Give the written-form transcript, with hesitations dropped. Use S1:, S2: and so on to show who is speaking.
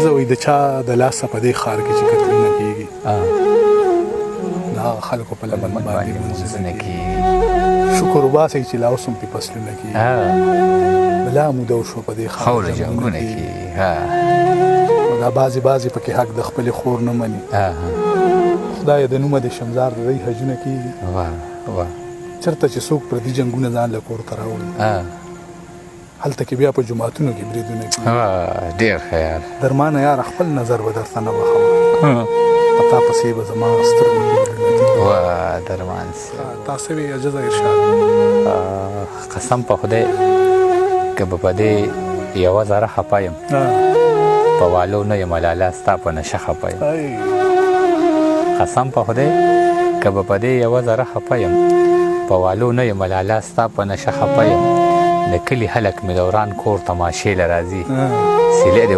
S1: ښځه وایي د چا د لاسه په دې ښار کې چې کتلونه کېږي د هغه خلکو په لمن باندې لمونځونه کېږي. شکر وباسئ چې لا اوس هم پې فصلونه کېږي. بلا موده وشوه په دې ښار
S2: خاوره جنګونه کېږي.
S1: دا بعضې پکې حق د خپلې خور نه مني. خدایه د نومه د شمزار د دی حجونه کېږي. چېرته چې څوک پردي جنګونه ځان له کور ته راوړي هلته کې بیا په جوماتونو کې بریدونه کېږي.
S2: ډېر خیال
S1: درمانه یاره خپل نظر به درته نه بخم په تا پسې به زما سترګو بریدونه کېږي.
S2: درمان
S1: تاسو وی اجازه ارشاد
S2: قسم په خدای که به په دې یوه ذره خفه یم په والو نه یم لالا ستا په نشه خفه یم. قسم په خدای که به په دې یوه ذره خفه یم په والو نه یم لالا ستا په نشه خفه یم. د کلي هلک مې دوران کور تماشې له راځي سیلۍ دې